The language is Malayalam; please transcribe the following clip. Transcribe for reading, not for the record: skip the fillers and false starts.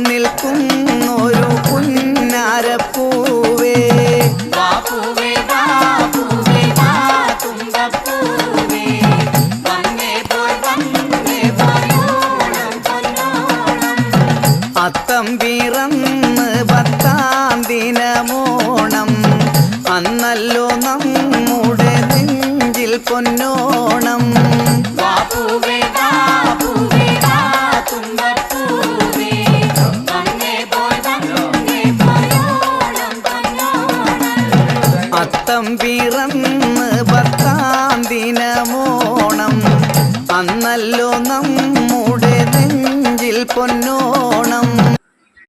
നിൽക്കുന്നൊരു പുന്നാരപ്പൂവേ അത്തം പിറന്ന് 10-ാം ദിനമോണം അന്നല്ലോ നമ്മുടെ നെഞ്ചിൽ പൊന്നോണം അത്തം പിറന്ന്